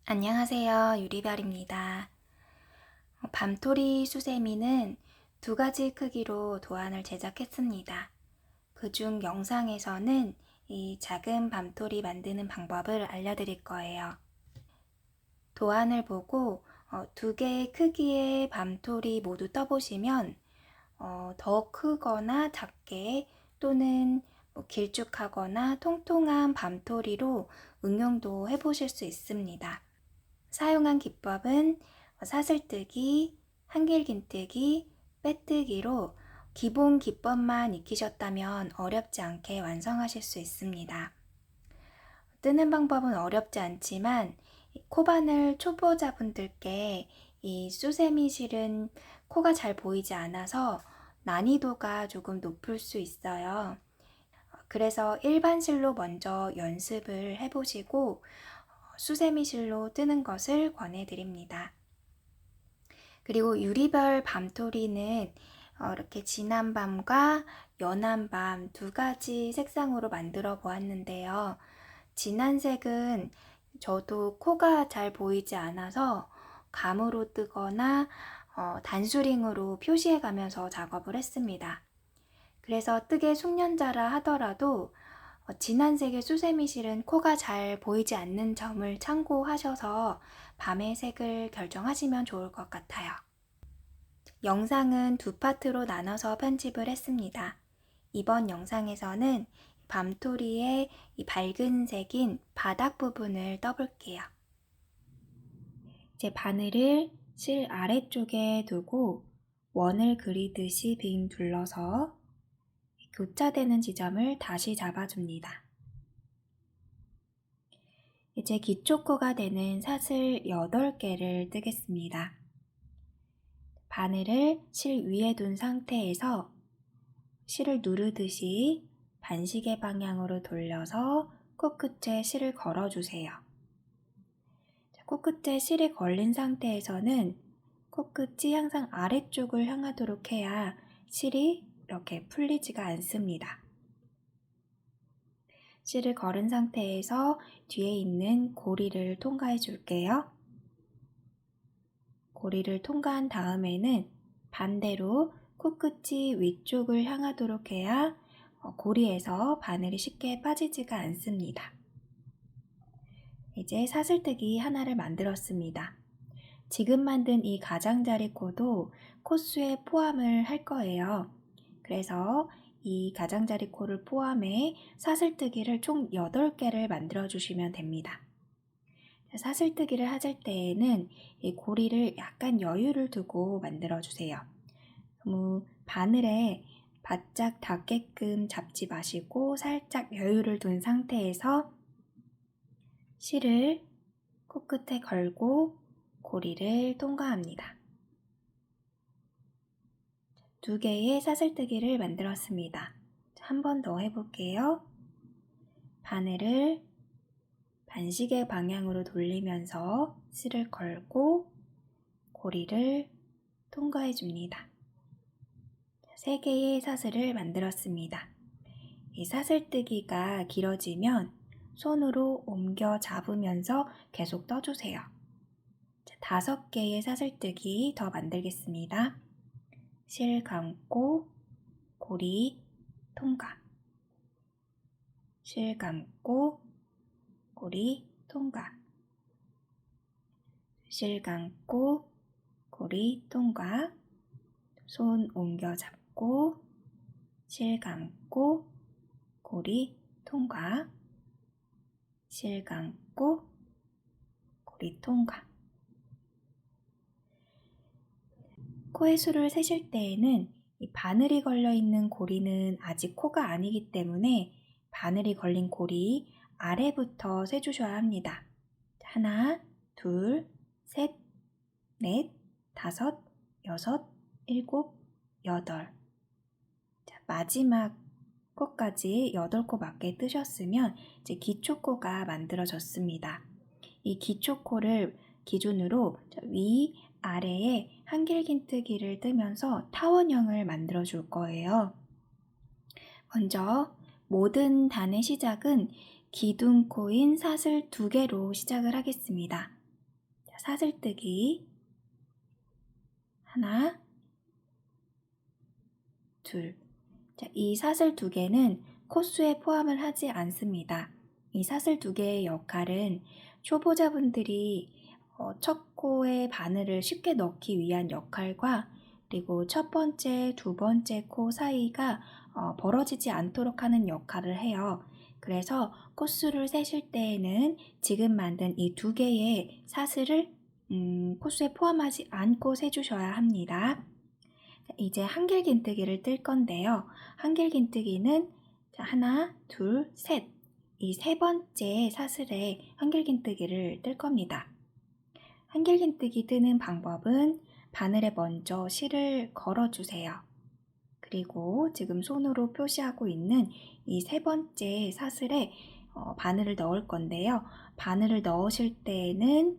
안녕하세요. 유리별입니다. 밤토리 수세미는 두 가지 크기로 도안을 제작했습니다. 그중 영상에서는 이 작은 밤토리 만드는 방법을 알려드릴 거예요. 도안을 보고 두 개의 크기의 밤토리 모두 떠보시면 더 크거나 작게 또는 길쭉하거나 통통한 밤토리로 응용도 해보실 수 있습니다. 사용한 기법은 사슬뜨기, 한길긴뜨기, 빼뜨기로 기본 기법만 익히셨다면 어렵지 않게 완성하실 수 있습니다. 뜨는 방법은 어렵지 않지만 코바늘 초보자분들께 이 수세미 실은 코가 잘 보이지 않아서 난이도가 조금 높을 수 있어요. 그래서 일반 실로 먼저 연습을 해보시고 수세미 실로 뜨는 것을 권해드립니다. 그리고 유리별 밤토리는 이렇게 진한 밤과 연한 밤 두 가지 색상으로 만들어 보았는데요. 진한 색은 저도 코가 잘 보이지 않아서 감으로 뜨거나 단수링으로 표시해 가면서 작업을 했습니다. 그래서 뜨개 숙련자라 하더라도 진한 색의 수세미 실은 코가 잘 보이지 않는 점을 참고하셔서 밤의 색을 결정하시면 좋을 것 같아요. 영상은 두 파트로 나눠서 편집을 했습니다. 이번 영상에서는 밤토리의 이 밝은 색인 바닥 부분을 떠볼게요. 이제 바늘을 실 아래쪽에 두고 원을 그리듯이 빙 둘러서 교차되는 지점을 다시 잡아줍니다. 이제 기초코가 되는 사슬 8개를 뜨겠습니다. 바늘을 실 위에 둔 상태에서 실을 누르듯이 반시계 방향으로 돌려서 코끝에 실을 걸어주세요. 코끝에 실이 걸린 상태에서는 코끝이 항상 아래쪽을 향하도록 해야 실이 이렇게 풀리지가 않습니다. 실을 걸은 상태에서 뒤에 있는 고리를 통과해 줄게요. 고리를 통과한 다음에는 반대로 코끝이 위쪽을 향하도록 해야 고리에서 바늘이 쉽게 빠지지가 않습니다. 이제 사슬뜨기 하나를 만들었습니다. 지금 만든 이 가장자리 코도 코수에 포함을 할 거예요. 그래서 이 가장자리 코를 포함해 사슬뜨기를 총 8개를 만들어 주시면 됩니다. 사슬뜨기를 하실 때에는 이 고리를 약간 여유를 두고 만들어 주세요. 너무 바늘에 바짝 닿게끔 잡지 마시고 살짝 여유를 둔 상태에서 실을 코끝에 걸고 고리를 통과합니다. 2개의 사슬뜨기를 만들었습니다. 한 번 더 해볼게요. 바늘을 반시계 방향으로 돌리면서 실을 걸고 고리를 통과해 줍니다. 3개의 사슬을 만들었습니다. 이 사슬뜨기가 길어지면 손으로 옮겨 잡으면서 계속 떠주세요. 5개의 사슬뜨기 더 만들겠습니다. 실 감고 고리 통과, 실 감고 고리 통과, 실 감고 고리 통과, 손 옮겨 잡고 실 감고 고리 통과, 실 감고 고리 통과. 코의 수를 세실 때에는 이 바늘이 걸려있는 고리는 아직 코가 아니기 때문에 바늘이 걸린 고리 아래부터 세주셔야 합니다. 하나, 둘, 셋, 넷, 다섯, 여섯, 일곱, 여덟. 마지막 코까지 8코 맞게 뜨셨으면 이제 기초코가 만들어졌습니다. 이 기초코를 기준으로 위, 아래에 한길긴뜨기를 뜨면서 타원형을 만들어 줄 거예요. 먼저 모든 단의 시작은 기둥코인 사슬 2개로 시작을 하겠습니다. 사슬뜨기 하나, 둘. 자, 이 사슬 두 개는 코스에 포함을 하지 않습니다. 이 사슬 두 개의 역할은 초보자분들이 첫 코에 바늘을 쉽게 넣기 위한 역할과 그리고 첫 번째, 두 번째 코 사이가 벌어지지 않도록 하는 역할을 해요. 그래서 코스를 세실 때에는 지금 만든 이 두 개의 사슬을 코스에 포함하지 않고 세주셔야 합니다. 이제 한길긴뜨기를 뜰 건데요. 한길긴뜨기는 하나, 둘, 셋. 이 세 번째 사슬에 한길긴뜨기를 뜰 겁니다. 한길긴뜨기 뜨는 방법은 바늘에 먼저 실을 걸어주세요. 그리고 지금 손으로 표시하고 있는 이 세 번째 사슬에 바늘을 넣을 건데요. 바늘을 넣으실 때에는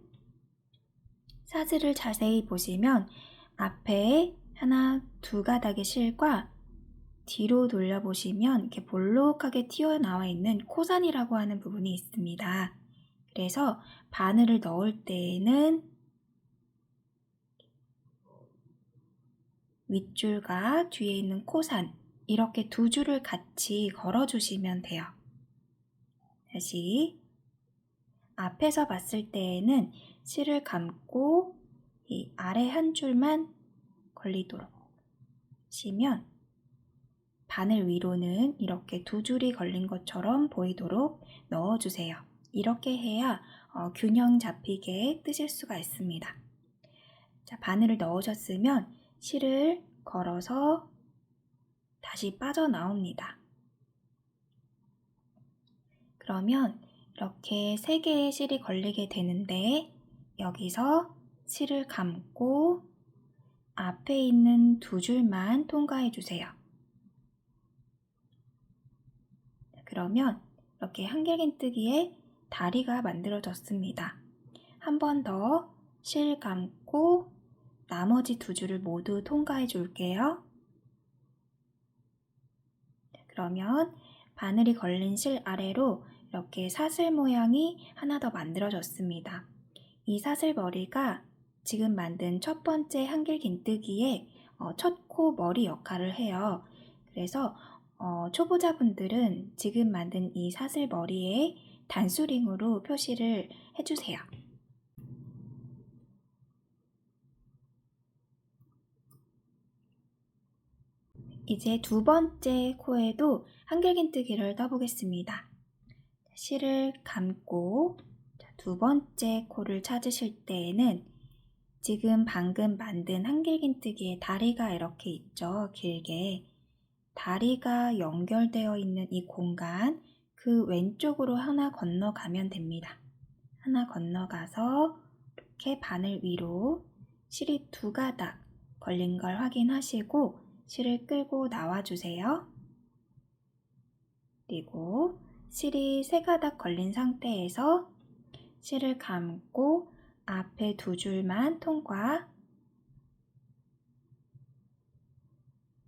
사슬을 자세히 보시면 앞에 하나, 두 가닥의 실과 뒤로 돌려보시면 이렇게 볼록하게 튀어나와 있는 코산이라고 하는 부분이 있습니다. 그래서 바늘을 넣을 때에는 윗줄과 뒤에 있는 코산 이렇게 두 줄을 같이 걸어주시면 돼요. 다시 앞에서 봤을 때에는 실을 감고 이 아래 한 줄만 걸리도록 하시면 바늘 위로는 이렇게 두 줄이 걸린 것처럼 보이도록 넣어주세요. 이렇게 해야 균형 잡히게 뜨실 수가 있습니다. 자, 바늘을 넣으셨으면 실을 걸어서 다시 빠져나옵니다. 그러면 이렇게 3개의 실이 걸리게 되는데 여기서 실을 감고 앞에 있는 두 줄만 통과해 주세요. 그러면 이렇게 한길긴뜨기에 다리가 만들어졌습니다. 한 번 더 실 감고 나머지 두 줄을 모두 통과해 줄게요. 그러면 바늘이 걸린 실 아래로 이렇게 사슬 모양이 하나 더 만들어졌습니다. 이 사슬 머리가 지금 만든 첫 번째 한길긴뜨기의 첫 코 머리 역할을 해요. 그래서 초보자분들은 지금 만든 이 사슬 머리에 단수링으로 표시를 해주세요. 이제 두 번째 코에도 한길긴뜨기를 떠보겠습니다. 실을 감고 두 번째 코를 찾으실 때에는 지금 방금 만든 한길긴뜨기의 다리가 이렇게 있죠. 길게. 다리가 연결되어 있는 이 공간 그 왼쪽으로 하나 건너가면 됩니다. 하나 건너가서 이렇게 바늘 위로 실이 두 가닥 걸린 걸 확인하시고 실을 끌고 나와주세요. 그리고 실이 세 가닥 걸린 상태에서 실을 감고 앞에 두 줄만 통과.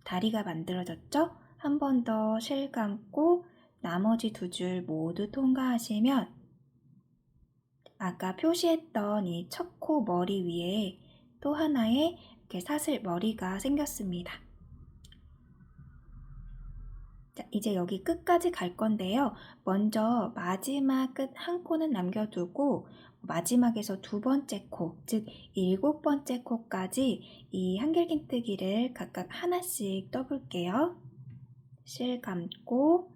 다리가 만들어졌죠? 한 번 더 실 감고 나머지 두 줄 모두 통과하시면 아까 표시했던 이 첫 코 머리 위에 또 하나의 이렇게 사슬 머리가 생겼습니다. 자, 이제 여기 끝까지 갈 건데요. 먼저 마지막 끝 한 코는 남겨두고 마지막에서 두 번째 코, 즉 7번째 코까지 이 한길긴뜨기를 각각 하나씩 떠볼게요. 실 감고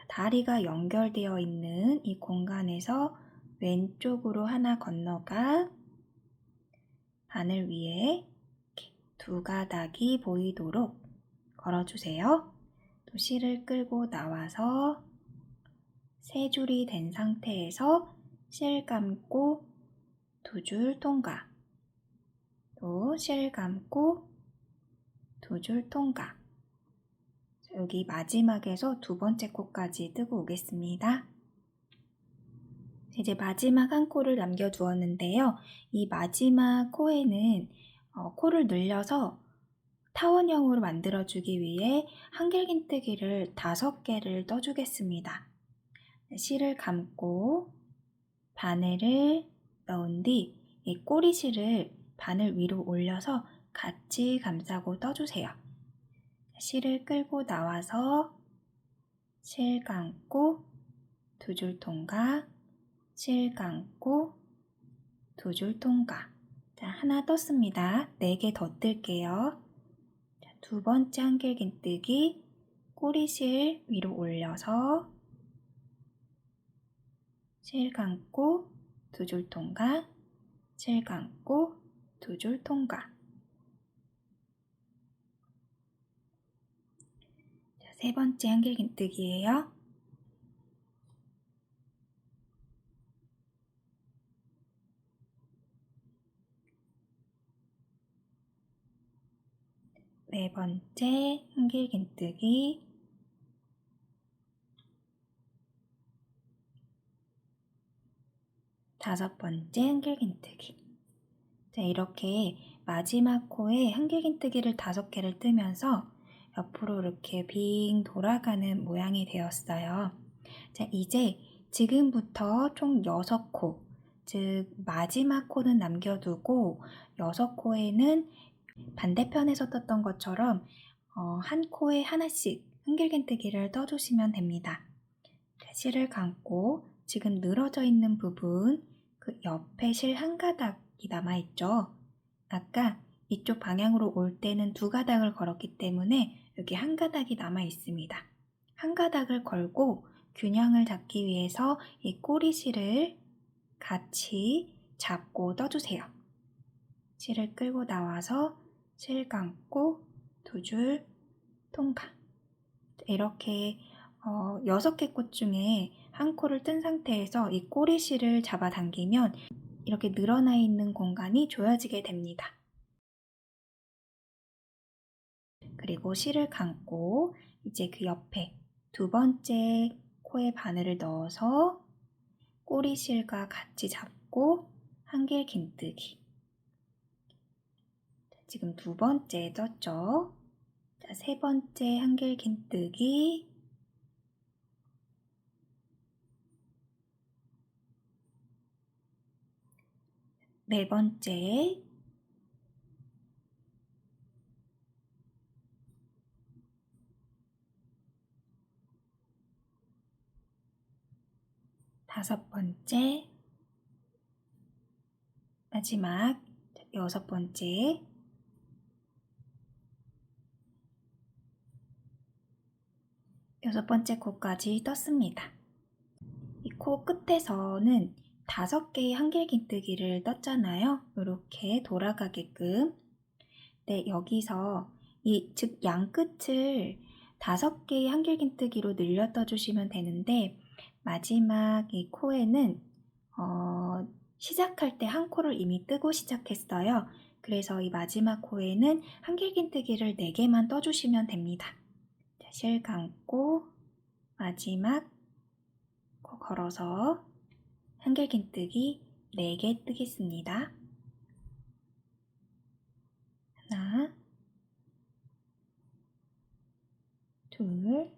다리가 연결되어 있는 이 공간에서 왼쪽으로 하나 건너가 바늘 위에 두 가닥이 보이도록 걸어주세요. 또 실을 끌고 나와서 세 줄이 된 상태에서 실 감고 두 줄 통과. 또 실 감고 두 줄 통과. 여기 마지막에서 두 번째 코까지 뜨고 오겠습니다. 이제 마지막 한 코를 남겨두었는데요. 이 마지막 코에는 코를 늘려서 타원형으로 만들어주기 위해 한길긴뜨기를 5개를 떠주겠습니다. 실을 감고 바늘을 넣은 뒤 이 꼬리실을 바늘 위로 올려서 같이 감싸고 떠주세요. 실을 끌고 나와서 실 감고 두 줄 통과, 실 감고 두 줄 통과. 자, 하나 떴습니다. 4개 더 뜰게요. 자, 두 번째 한길긴뜨기, 꼬리실 위로 올려서 실 감고 두 줄 통과, 실 감고 두 줄 통과. 자, 세 번째 한길긴뜨기예요. 네 번째 한길긴뜨기, 다섯 번째 한길긴뜨기. 자, 이렇게 마지막 코에 한길긴뜨기를 5개를 뜨면서 옆으로 이렇게 빙 돌아가는 모양이 되었어요. 자, 이제 지금부터 총 6코, 즉 마지막 코는 남겨두고 6코에는 반대편에서 떴던 것처럼 한 코에 하나씩 한길긴뜨기를 떠주시면 됩니다. 자, 실을 감고 지금 늘어져 있는 부분, 그 옆에 실 한 가닥이 남아있죠. 아까 이쪽 방향으로 올 때는 2가닥을 걸었기 때문에 여기 한 가닥이 남아 있습니다. 한 가닥을 걸고 균형을 잡기 위해서 이 꼬리실을 같이 잡고 떠주세요. 실을 끌고 나와서 실 감고 두 줄 통과. 이렇게 6개 꽃 중에 한 코를 뜬 상태에서 이 꼬리실을 잡아당기면 이렇게 늘어나 있는 공간이 조여지게 됩니다. 그리고 실을 감고 이제 그 옆에 두 번째 코에 바늘을 넣어서 꼬리실과 같이 잡고 한길긴뜨기. 지금 두 번째 떴죠? 자, 세 번째 한길긴뜨기, 네 번째, 다섯 번째, 마지막 여섯 번째, 여섯 번째 코까지 떴습니다. 이 코 끝에서는 5개의 한길긴뜨기를 떴잖아요. 이렇게 돌아가게끔. 네, 여기서 즉 양끝을 5개의 한길긴뜨기로 늘려 떠주시면 되는데 마지막 이 코에는 시작할 때 한 코를 이미 뜨고 시작했어요. 그래서 이 마지막 코에는 한길긴뜨기를 4개만 떠주시면 됩니다. 자, 실 감고 마지막 코 걸어서 한길긴뜨기 4개 뜨겠습니다. 하나, 둘,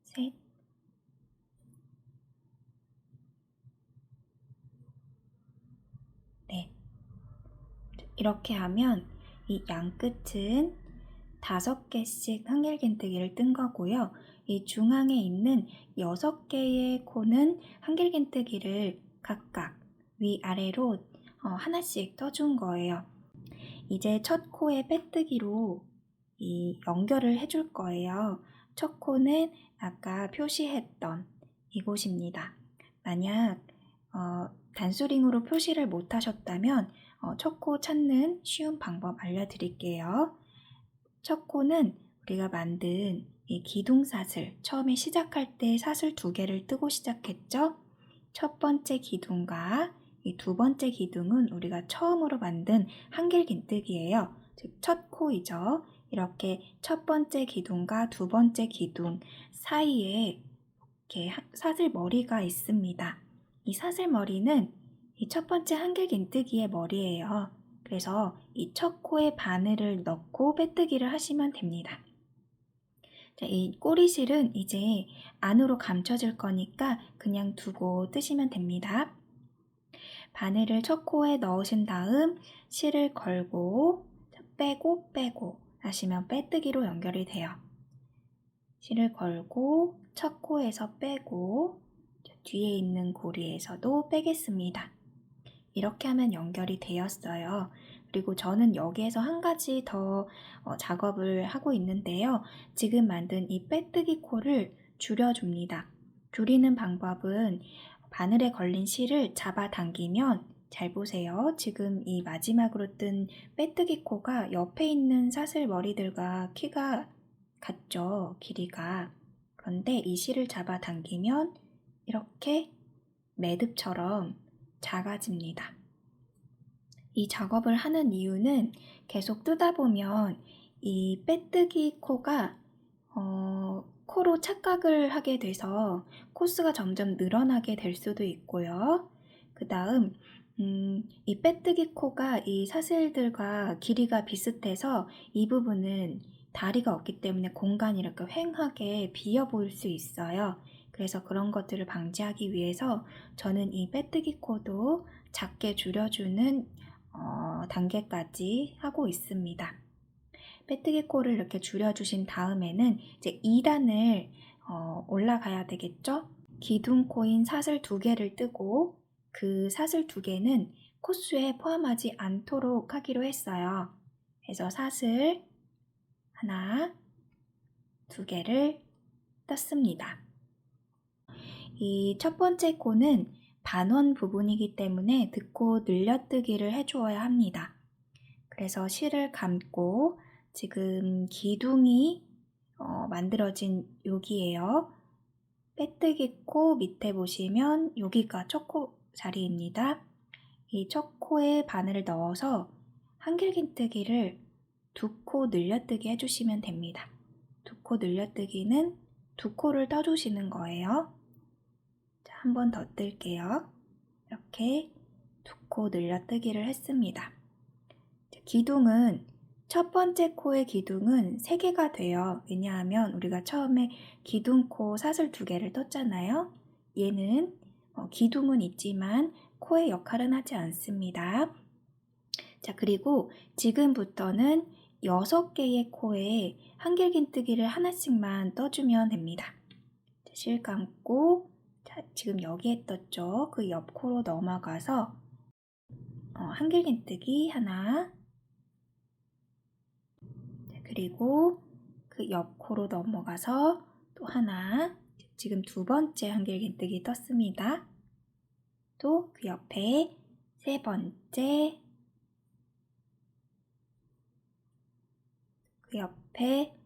셋, 넷. 이렇게 하면 이 양끝은 5개씩 한길긴뜨기를 뜬 거고요. 이 중앙에 있는 6개의 코는 한길긴뜨기를 각각 위아래로 하나씩 떠준 거예요. 이제 첫 코에 빼뜨기로 이 연결을 해줄 거예요. 첫 코는 아까 표시했던 이곳입니다. 만약 단수링으로 표시를 못 하셨다면 첫 코 찾는 쉬운 방법 알려드릴게요. 첫 코는 우리가 만든 이 기둥사슬, 처음에 시작할 때 사슬 2개를 뜨고 시작했죠? 첫 번째 기둥과 이 두 번째 기둥은 우리가 처음으로 만든 한길긴뜨기예요. 즉 첫 코이죠. 이렇게 첫 번째 기둥과 두 번째 기둥 사이에 이렇게 사슬 머리가 있습니다. 이 사슬 머리는 이 첫 번째 한길긴뜨기의 머리예요. 그래서 이 첫 코에 바늘을 넣고 빼뜨기를 하시면 됩니다. 자, 이 꼬리실은 이제 안으로 감춰질 거니까 그냥 두고 뜨시면 됩니다. 바늘을 첫 코에 넣으신 다음 실을 걸고 빼고 빼고 하시면 빼뜨기로 연결이 돼요. 실을 걸고 첫 코에서 빼고 뒤에 있는 고리에서도 빼겠습니다. 이렇게 하면 연결이 되었어요. 그리고 저는 여기에서 한 가지 더 작업을 하고 있는데요. 지금 만든 이 빼뜨기 코를 줄여줍니다. 줄이는 방법은 바늘에 걸린 실을 잡아당기면, 잘 보세요. 지금 이 마지막으로 뜬 빼뜨기 코가 옆에 있는 사슬 머리들과 키가 같죠, 길이가. 그런데 이 실을 잡아당기면 이렇게 매듭처럼 작아집니다. 이 작업을 하는 이유는 계속 뜨다 보면 이 빼뜨기 코가 코로 착각을 하게 돼서 코수가 점점 늘어나게 될 수도 있고요. 그 다음 이 빼뜨기 코가 이 사슬들과 길이가 비슷해서 이 부분은 다리가 없기 때문에 공간이 이렇게 휑하게 비어 보일 수 있어요. 그래서 그런 것들을 방지하기 위해서 저는 이 빼뜨기 코도 작게 줄여주는 단계까지 하고 있습니다. 빼뜨기 코를 이렇게 줄여주신 다음에는 이제 2단을 올라가야 되겠죠? 기둥코인 사슬 2개를 뜨고 그 사슬 2개는 코수에 포함하지 않도록 하기로 했어요. 그래서 사슬 하나, 2개를 떴습니다. 이 첫 번째 코는 반원 부분이기 때문에 듣고 늘려뜨기를 해주어야 합니다. 그래서 실을 감고 지금 기둥이 만들어진 여기에요. 빼뜨기 코 밑에 보시면 여기가 첫 코 자리입니다. 이 첫 코에 바늘을 넣어서 한길긴뜨기를 2코 늘려뜨기 해주시면 됩니다. 2코 늘려뜨기는 2코를 떠주시는 거예요. 한 번 더 뜰게요. 이렇게 2코 늘려뜨기를 했습니다. 기둥은 첫 번째 코의 기둥은 3개가 돼요. 왜냐하면 우리가 처음에 기둥코 사슬 2개를 떴잖아요. 얘는 기둥은 있지만 코의 역할은 하지 않습니다. 자, 그리고 지금부터는 6개의 코에 한길긴뜨기를 하나씩만 떠주면 됩니다. 실 감고 지금 여기에 떴죠. 그 옆 코로 넘어가서 한길긴뜨기 하나, 그리고 그 옆 코로 넘어가서 또 하나, 지금 2번째 한길긴뜨기 떴습니다. 또 그 옆에 3번째, 그 옆에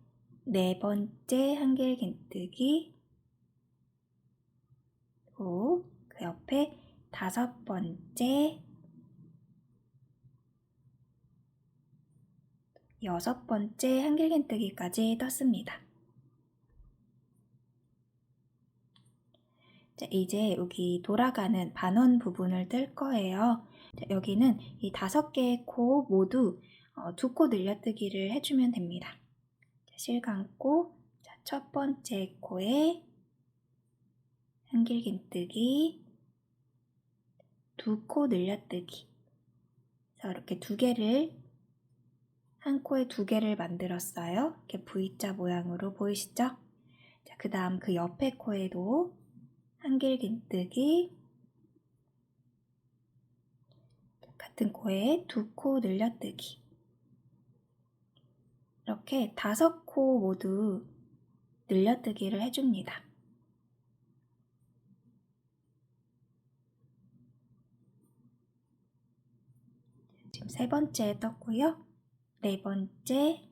4번째 한길긴뜨기, 또 그 옆에 5번째, 6번째 한길긴뜨기까지 떴습니다. 자, 이제 여기 돌아가는 반원 부분을 뜰 거예요. 자, 여기는 이 5개의 코 모두 2코 늘려뜨기를 해주면 됩니다. 자, 실 감고 첫 번째 코에 한길긴뜨기, 2코 늘려뜨기. 그래서 이렇게 2개를 한 코에 2개를 만들었어요. 이렇게 V자 모양으로 보이시죠? 자, 그 다음 그 옆에 코에도 한길긴뜨기, 같은 코에 2코 늘려뜨기. 이렇게 5코 모두 늘려뜨기를 해줍니다. 지금 3번째 떴고요. 4번째,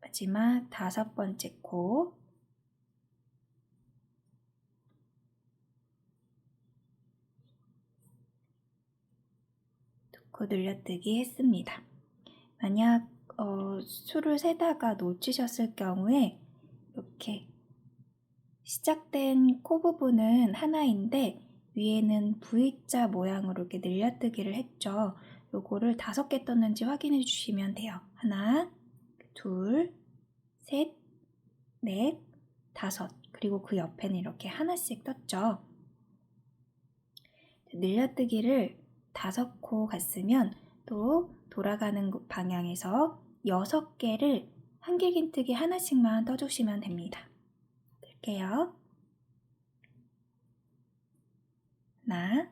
마지막 5번째 코, 2코 늘려뜨기 했습니다. 만약 수를 세다가 놓치셨을 경우에 이렇게 시작된 코 부분은 하나인데 위에는 V자 모양으로 이렇게 늘려뜨기를 했죠. 요거를 5개 떴는지 확인해 주시면 돼요. 하나, 둘, 셋, 넷, 5. 그리고 그 옆에는 이렇게 하나씩 떴죠. 늘려뜨기를 5코 갔으면 또 돌아가는 방향에서 6개를 한길긴뜨기 하나씩만 떠주시면 됩니다. 할게요. 하나,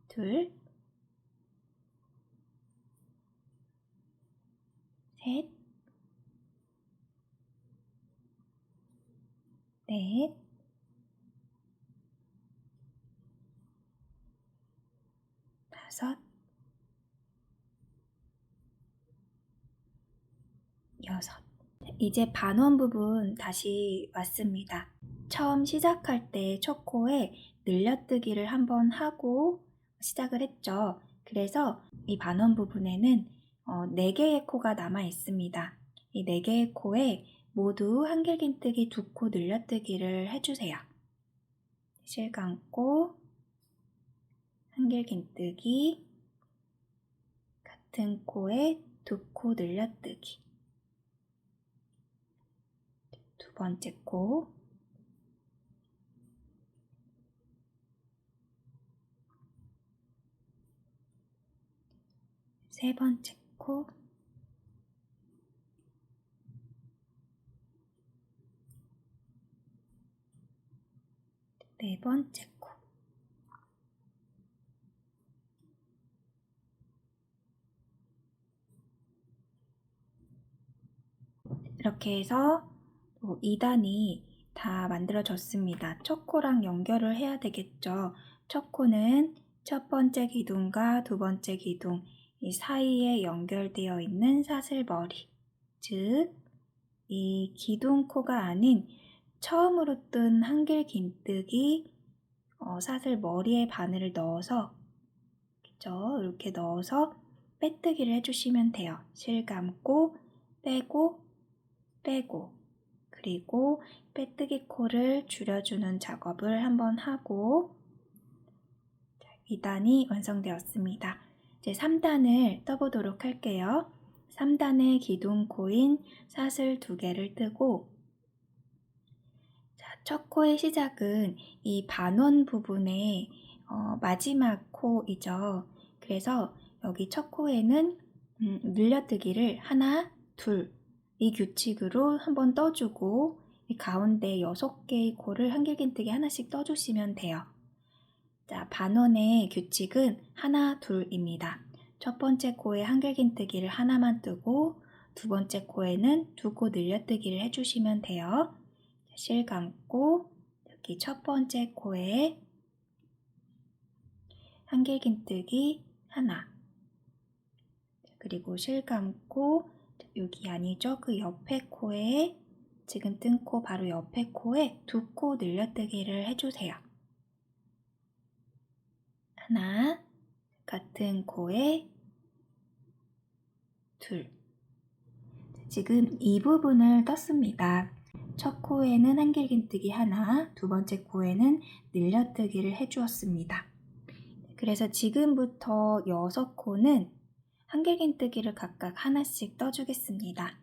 둘, 셋, 넷, 5, 6. 이제 반원 부분 다시 왔습니다. 처음 시작할 때 첫 코에 늘려뜨기를 한번 하고 시작을 했죠. 그래서 이 반원 부분에는 4개의 코가 남아 있습니다. 이 4개의 코에 모두 한길긴뜨기 2코 늘려뜨기를 해주세요. 실 감고 한길긴뜨기, 같은 코에 2코 늘려뜨기, 두 번째 코, 세 번째 코, 네 번째 코. 이렇게 해서 2단이 다 만들어졌습니다. 첫 코랑 연결을 해야 되겠죠. 첫 코는 첫 번째 기둥과 두 번째 기둥 이 사이에 연결되어 있는 사슬머리, 즉 이 기둥코가 아닌 처음으로 뜬 한길긴뜨기 사슬머리에 바늘을 넣어서 그죠? 이렇게 넣어서 빼뜨기를 해주시면 돼요. 실 감고 빼고 빼고 그리고 빼뜨기 코를 줄여주는 작업을 한번 하고 2단이 완성되었습니다. 이제 3단을 떠보도록 할게요. 3단의 기둥코인 사슬 2개를 뜨고 첫 코의 시작은 이 반원 부분의 마지막 코이죠. 그래서 여기 첫 코에는 늘려뜨기를 하나, 둘 이 규칙으로 한번 떠주고 이 가운데 6개의 코를 한길긴뜨기 하나씩 떠주시면 돼요. 자, 반원의 규칙은 하나, 둘입니다. 첫 번째 코에 한길긴뜨기를 하나만 뜨고 두 번째 코에는 2코 늘려뜨기를 해주시면 돼요. 실 감고 여기 첫 번째 코에 한길긴뜨기 하나, 그리고 실 감고 여기 아니죠? 그 옆에 코에 지금 뜬 코 바로 옆에 코에 2코 늘려뜨기를 해주세요. 하나, 같은 코에 둘. 지금 이 부분을 떴습니다. 첫 코에는 한길긴뜨기 하나, 두 번째 코에는 늘려뜨기를 해주었습니다. 그래서 지금부터 6코는 한길긴뜨기를 각각 하나씩 떠주겠습니다.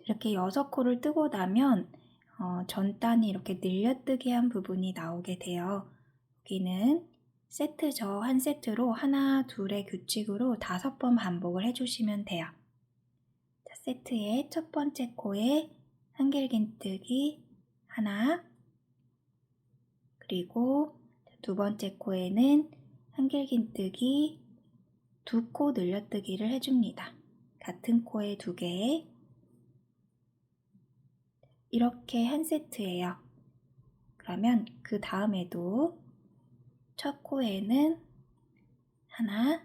이렇게 6코를 뜨고 나면 전단이 이렇게 늘려뜨기 한 부분이 나오게 돼요. 여기는 세트죠. 한 세트로 하나, 둘의 규칙으로 5번 반복을 해주시면 돼요. 자, 세트의 첫 번째 코에 한길긴뜨기 하나, 그리고 두 번째 코에는 한길긴뜨기 2코 늘려뜨기를 해줍니다. 같은 코에 2개, 이렇게 한 세트예요. 그러면 그 다음에도 첫 코에는 하나,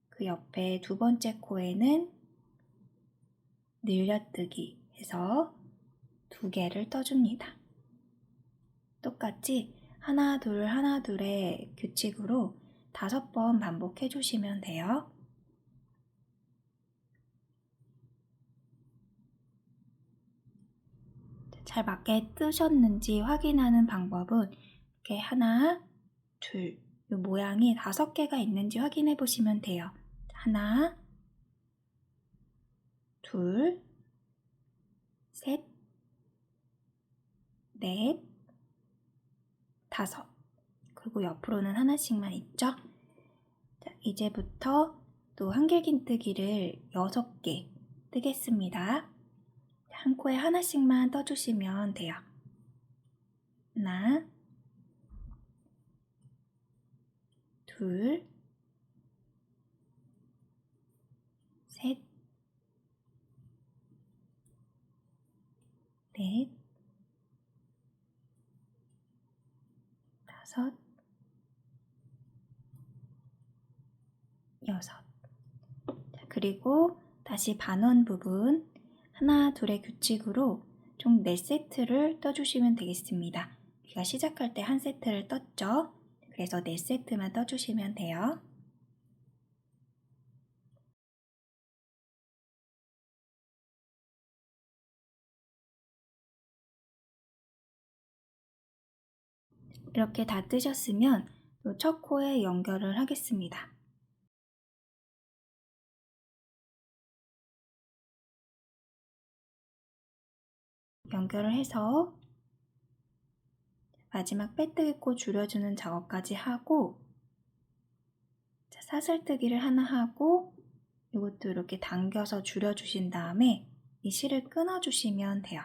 그 옆에 두 번째 코에는 늘려뜨기 해서 2개를 떠줍니다. 똑같이 하나 둘의 규칙으로 5번 반복해 주시면 돼요. 잘 맞게 뜨셨는지 확인하는 방법은 이렇게 하나, 둘, 이 모양이 5개가 있는지 확인해 보시면 돼요. 하나, 둘, 셋, 넷, 5. 그리고 옆으로는 하나씩만 있죠? 자, 이제부터 또 한길긴뜨기를 6개 뜨겠습니다. 한 코에 하나씩만 떠주시면 돼요. 하나, 둘, 셋, 넷, 5, 6. 그리고 다시 반원 부분 하나, 둘의 규칙으로 총 4세트를 떠주시면 되겠습니다. 우리가 시작할 때 한 세트를 떴죠? 그래서 4세트만 떠주시면 돼요. 이렇게 다 뜨셨으면 또 첫 코에 연결을 하겠습니다. 연결을 해서 마지막 빼뜨기 코 줄여주는 작업까지 하고 사슬뜨기를 하나 하고 이것도 이렇게 당겨서 줄여주신 다음에 이 실을 끊어주시면 돼요.